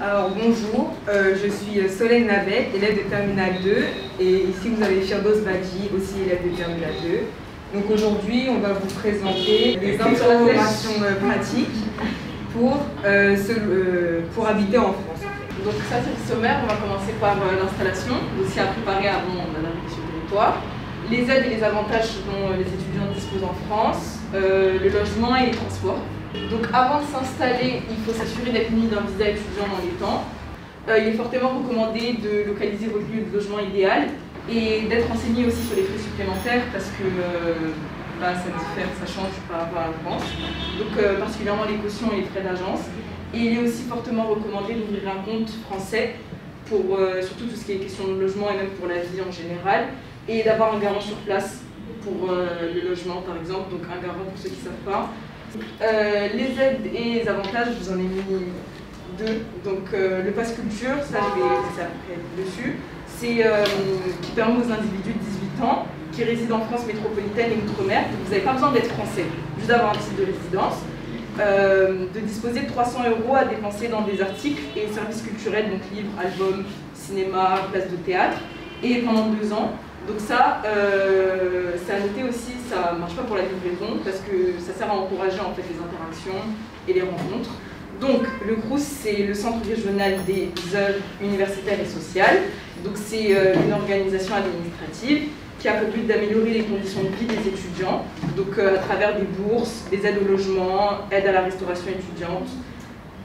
Alors bonjour, je suis Solène Navek, élève de Terminale 2 et ici vous avez Firdaus Badji, aussi élève de Terminale 2. Donc aujourd'hui on va vous présenter les informations pratiques pour habiter en France. Donc ça c'est le sommaire, on va commencer par l'installation, aussi à préparer avant d'arriver sur le territoire. Les aides et les avantages dont les étudiants disposent en France, le logement et les transports. Donc avant de s'installer, il faut s'assurer d'être muni d'un visa étudiant dans les temps. Il est fortement recommandé de localiser votre lieu de logement idéal et d'être renseigné aussi sur les frais supplémentaires parce que ça diffère, ça change par rapport à la France. Donc particulièrement les cautions et les frais d'agence. Et il est aussi fortement recommandé d'ouvrir un compte français pour surtout tout ce qui est question de logement et même pour la vie en général, et d'avoir un garant sur place pour le logement par exemple, donc un garant pour ceux qui ne savent pas. Les aides et les avantages, je vous en ai mis deux. Donc le pass culture, ça je vais passer après dessus, c'est qui permet aux individus de 18 ans qui résident en France métropolitaine et outre-mer, vous n'avez pas besoin d'être français, juste d'avoir un titre de résidence, de disposer de 300 € à dépenser dans des articles et services culturels, donc livres, albums, cinéma, places de théâtre, et pendant 2 ans. Donc ça, c'est à noter aussi, ça ne marche pas pour la livraison parce que ça sert à encourager en fait les interactions et les rencontres. Donc le CROUS, c'est le Centre régional des œuvres universitaires et sociales. Donc c'est une organisation administrative qui a pour but d'améliorer les conditions de vie des étudiants, donc à travers des bourses, des aides au logement, aides à la restauration étudiante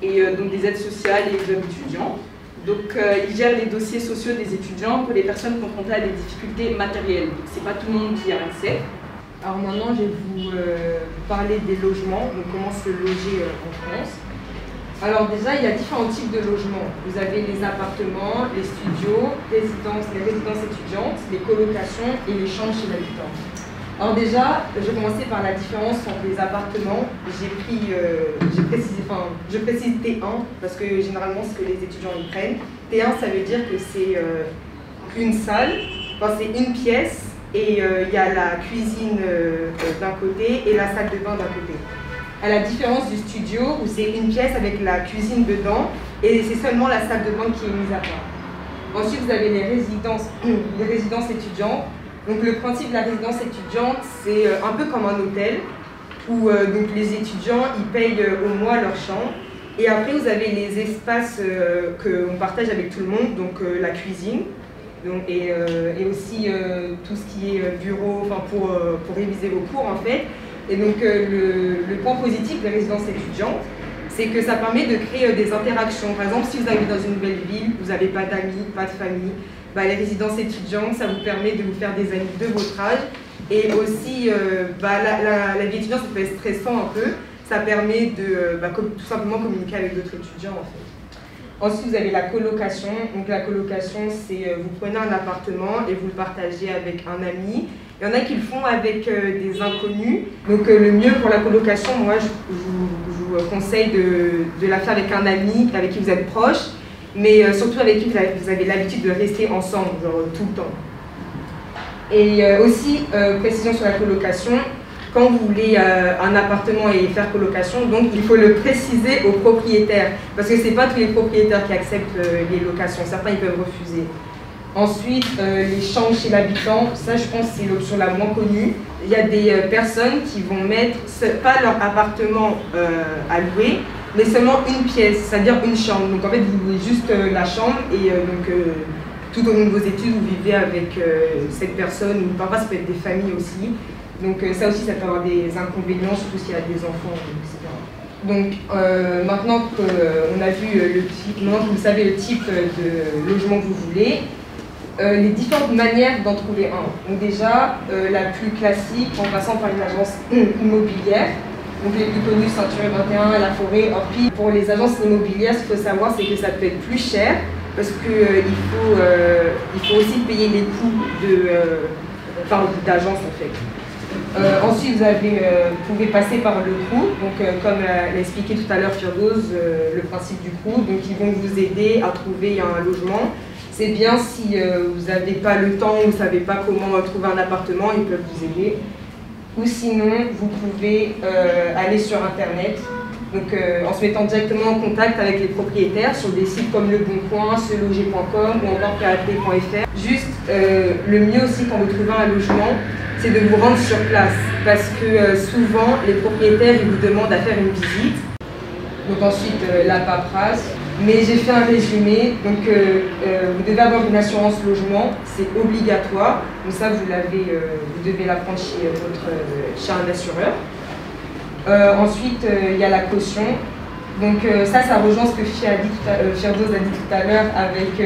et donc des aides sociales et clubs étudiants. Donc il gère les dossiers sociaux des étudiants pour les personnes confrontées à des difficultés matérielles. Ce n'est pas tout le monde qui y a accès. Alors maintenant je vais vous parler des logements, donc comment se loger en France. Alors déjà il y a différents types de logements. Vous avez les appartements, les studios, les résidences étudiantes, les colocations et les chambres chez l'habitant. Alors déjà, je vais commencer par la différence entre les appartements. Je précise T1 parce que généralement c'est ce que les étudiants y prennent. T1 ça veut dire que c'est une salle, enfin c'est une pièce et il y a la cuisine d'un côté et la salle de bain d'un côté. À la différence du studio où c'est une pièce avec la cuisine dedans et c'est seulement la salle de bain qui est mise à part. Ensuite vous avez les résidences étudiantes. Donc le principe de la résidence étudiante, c'est un peu comme un hôtel où donc les étudiants ils payent au mois leur chambre. Et après vous avez les espaces qu'on partage avec tout le monde, donc la cuisine donc, et aussi tout ce qui est bureau, enfin pour réviser vos cours en fait. Et donc le point positif des résidences étudiantes, c'est que ça permet de créer des interactions. Par exemple, si vous arrivez dans une nouvelle ville, vous n'avez pas d'amis, pas de famille, les résidences étudiantes, ça vous permet de vous faire des amis de votre âge. Et aussi, la vie étudiante, ça peut être stressant un peu. Ça permet de tout simplement communiquer avec d'autres étudiants en fait. Ensuite, vous avez la colocation. Donc la colocation, c'est vous prenez un appartement et vous le partagez avec un ami. Il y en a qui le font avec des inconnus. Donc le mieux pour la colocation, moi, je vous conseille de la faire avec un ami avec qui vous êtes proche, mais surtout avec qui vous avez l'habitude de rester ensemble, genre tout le temps. Et aussi, précision sur la colocation, quand vous voulez un appartement et faire colocation, donc il faut le préciser au propriétaire, parce que ce n'est pas tous les propriétaires qui acceptent les locations, certains ils peuvent refuser. Ensuite, les chambres chez l'habitant, ça je pense c'est l'option la moins connue. Il y a des personnes qui vont mettre, pas leur appartement à louer, mais seulement une pièce, c'est-à-dire une chambre. Donc en fait, vous louez juste la chambre et tout au long de vos études, vous vivez avec cette personne, ou parfois ça peut être des familles aussi. Donc ça aussi, ça peut avoir des inconvénients, surtout s'il y a des enfants, etc. Donc maintenant qu'on a vu le type, maintenant que vous savez le type de logement que vous voulez, les différentes manières d'en trouver un. Donc déjà, la plus classique, en passant par une agence immobilière. Donc les plus connus, Ceinture 21, La Forêt, Orpi. Pour les agences immobilières, ce qu'il faut savoir, c'est que ça peut être plus cher parce qu'il faut aussi payer les coûts d'agence en fait. Ensuite, vous pouvez passer par le CROU, donc comme l'a expliqué tout à l'heure Firdaus, le principe du CROU, donc ils vont vous aider à trouver un logement. C'est bien si vous n'avez pas le temps ou vous ne savez pas comment trouver un appartement, ils peuvent vous aider. Ou sinon, vous pouvez aller sur Internet Donc en se mettant directement en contact avec les propriétaires sur des sites comme Le Bon Coin, seloger.com ou encore PAP.fr. Juste, le mieux aussi quand vous trouvez un logement, c'est de vous rendre sur place parce que souvent les propriétaires ils vous demandent à faire une visite. Donc ensuite la paperasse. Mais j'ai fait un résumé, donc vous devez avoir une assurance logement, c'est obligatoire. Donc ça vous devez la prendre chez un assureur. Ensuite il y a la caution. Donc ça rejoint ce que Firdaus a dit tout à l'heure avec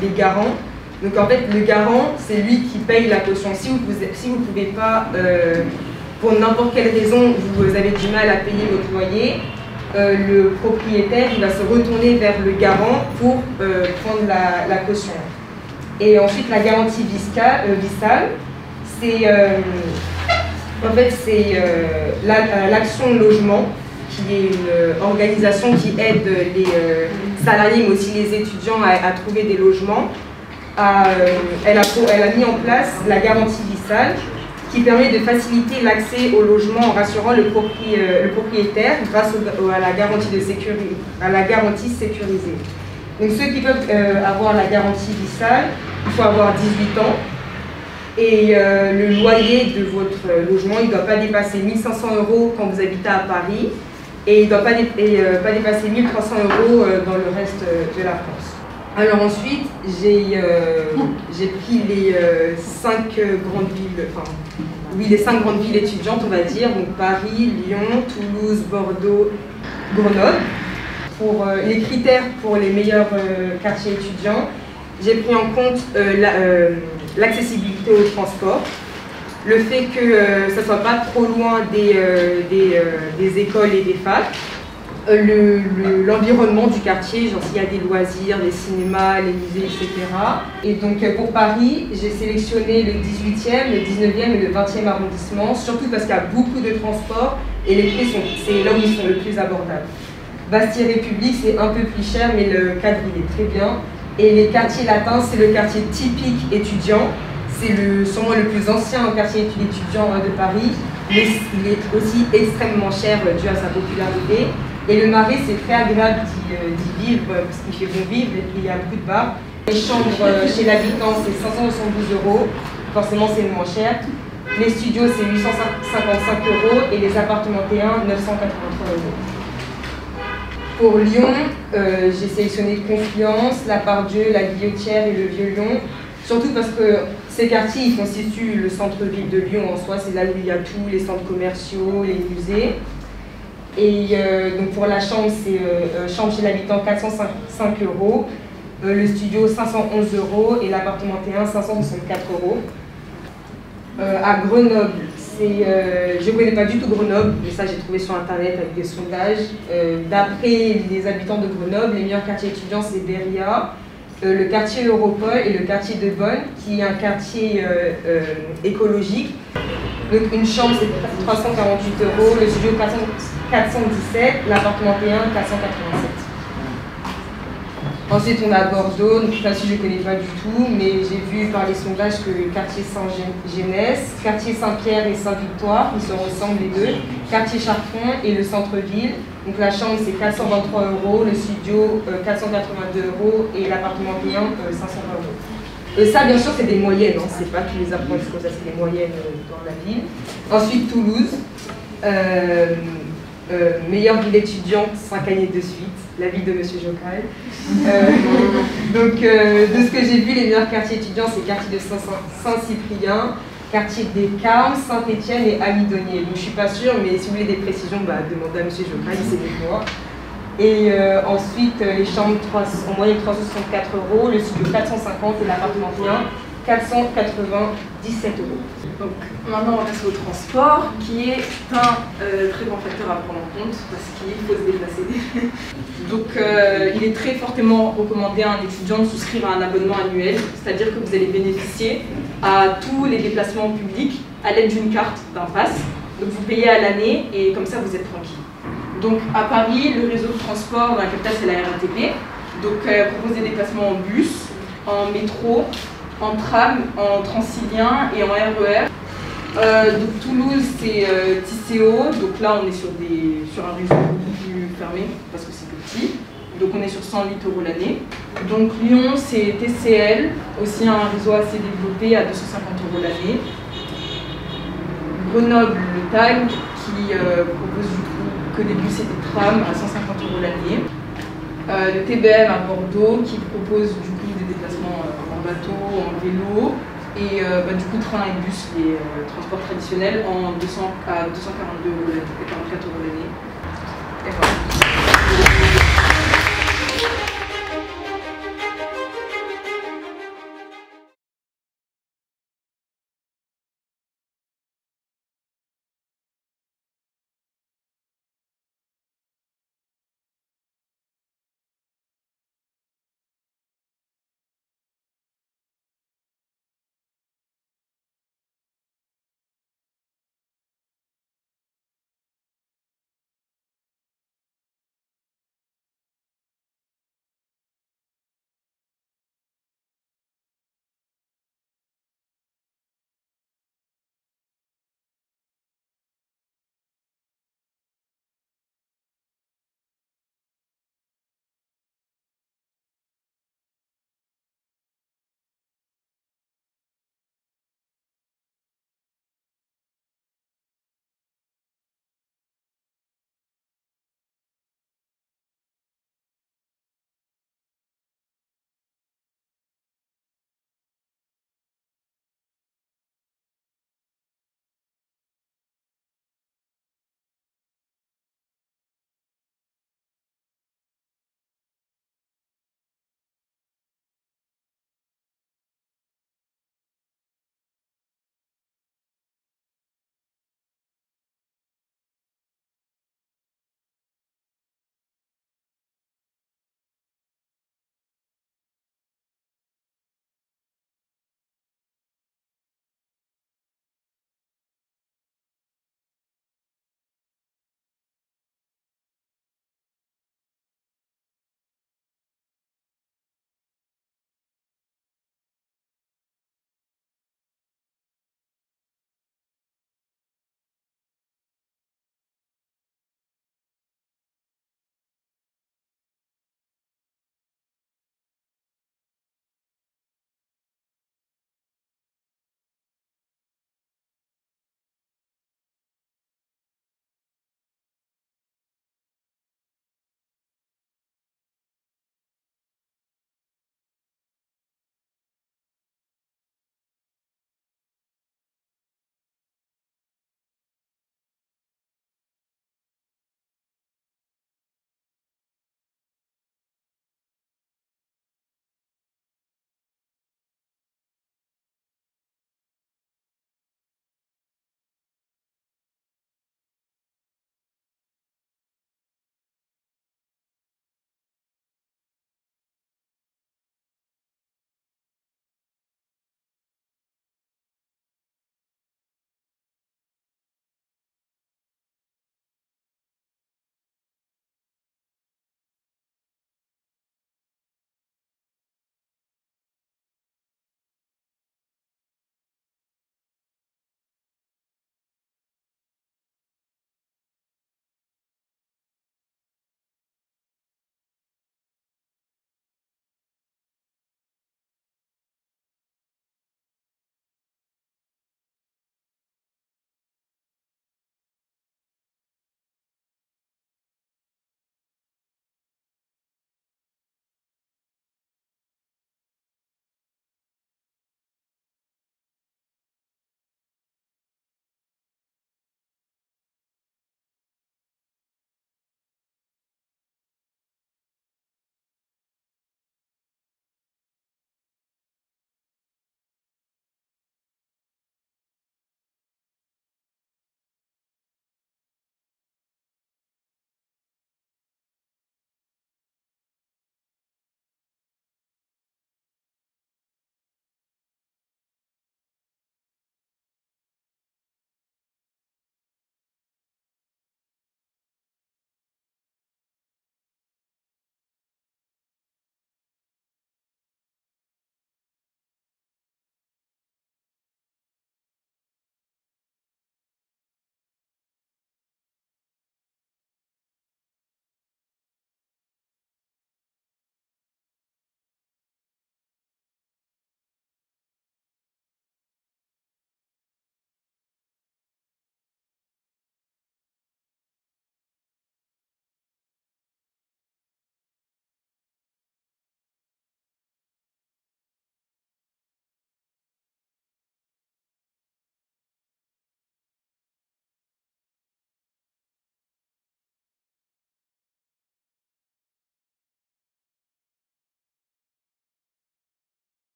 les garants. Donc en fait le garant c'est lui qui paye la caution. Si vous ne pouvez pas, pour n'importe quelle raison, vous avez du mal à payer votre loyer, le propriétaire il va se retourner vers le garant pour prendre la caution. Et ensuite la garantie vissale, c'est en fait c'est l'Action Logement, qui est une organisation qui aide les salariés mais aussi les étudiants à trouver des logements. Elle a mis en place la garantie vissale qui permet de faciliter l'accès au logement en rassurant le propriétaire grâce à la garantie sécurisée. Donc ceux qui peuvent avoir la garantie vissale, il faut avoir 18 ans et le loyer de votre logement il ne doit pas dépasser 1 500 € quand vous habitez à Paris et il ne doit pas dépasser 1 300 € dans le reste de la France. Alors ensuite, j'ai pris les 5 grandes villes, les 5 grandes villes étudiantes, on va dire, donc Paris, Lyon, Toulouse, Bordeaux, Grenoble. Pour les critères pour les meilleurs quartiers étudiants, j'ai pris en compte l'accessibilité au transport, le fait que ça ne soit pas trop loin des écoles et des facs, l'environnement du quartier, genre s'il y a des loisirs, des cinémas, les musées, etc. Et donc pour Paris, j'ai sélectionné le 18e, le 19e et le 20e arrondissement, surtout parce qu'il y a beaucoup de transports et les prix c'est là où ils sont le plus abordables. Bastille-République, c'est un peu plus cher, mais le cadre il est très bien. Et les quartiers latins, c'est le quartier typique étudiant. C'est sûrement le plus ancien quartier étudiant de Paris, mais il est aussi extrêmement cher dû à sa popularité. Et le Marais, c'est très agréable d'y vivre parce qu'il fait bon vivre et puis il y a beaucoup de bars. Les chambres chez l'habitant, c'est 572 €, forcément c'est le moins cher. Les studios, c'est 855 € et les appartements T1, 983 €. Pour Lyon, j'ai sélectionné Confluence, La Part-Dieu, La Guillotière et le Vieux-Lyon. Surtout parce que ces quartiers ils constituent le centre-ville de Lyon en soi, c'est là où il y a tous les centres commerciaux, les musées. Et donc pour la chambre, c'est chambre chez l'habitant 405 €, le studio 511 € et l'appartement T1 564 €. À Grenoble, je ne connais pas du tout Grenoble, mais ça j'ai trouvé sur internet avec des sondages. D'après les habitants de Grenoble, les meilleurs quartiers étudiants c'est Beria, le quartier Europol et le quartier de Bonne, qui est un quartier écologique. Donc une chambre c'est 348 €, le studio 417, l'appartement T1 487. Ensuite on a Bordeaux, donc là je ne connais pas du tout, mais j'ai vu par les sondages que le quartier Saint-Genès, quartier Saint-Pierre et Saint-Victoire, ils se ressemblent les deux, quartier Chartrons et le centre-ville. Donc la chambre c'est 423 €, le studio 482 € et l'appartement T1 520 €. Ça bien sûr c'est des moyennes, hein. C'est pas tous les appartements comme ça, c'est des moyennes dans la ville. Ensuite Toulouse, meilleure ville étudiante 5 années de suite, la ville de Monsieur Jocal. Donc de ce que j'ai vu, les meilleurs quartiers étudiants c'est quartier de Saint-Cyprien, quartier des Carmes, Saint-Étienne et Amidonnier. Donc je suis pas sûre, mais si vous voulez des précisions, demandez à Monsieur Jocal, il sait mieux que moi. Et ensuite les chambres en moyenne 364 €, le studio 450 et l'appartement T1 497 €. Donc maintenant on va passer au transport, qui est un très grand facteur à prendre en compte parce qu'il faut se déplacer. Donc il est très fortement recommandé à un étudiant de souscrire à un abonnement annuel, c'est-à-dire que vous allez bénéficier à tous les déplacements publics à l'aide d'une carte d'un pass. Donc vous payez à l'année et comme ça vous êtes tranquille. Donc à Paris, le réseau de transport dans la capitale c'est la RATP. Donc propose des déplacements en bus, en métro, en tram, en transilien et en RER. Donc Toulouse, c'est Tisséo. Donc là, on est sur un réseau beaucoup plus fermé parce que c'est petit. Donc on est sur 100 litres € l'année. Donc Lyon, c'est TCL, aussi un réseau assez développé à 250 € l'année. Grenoble, le TAG, qui propose du coup que des bus et des trams à 150 € l'année. Le TBM à Bordeaux, qui propose du coup des déplacements en bateau, en vélo, et du coup train et bus, les transports traditionnels, à 242 € l'année et 44 € l'année. Et voilà.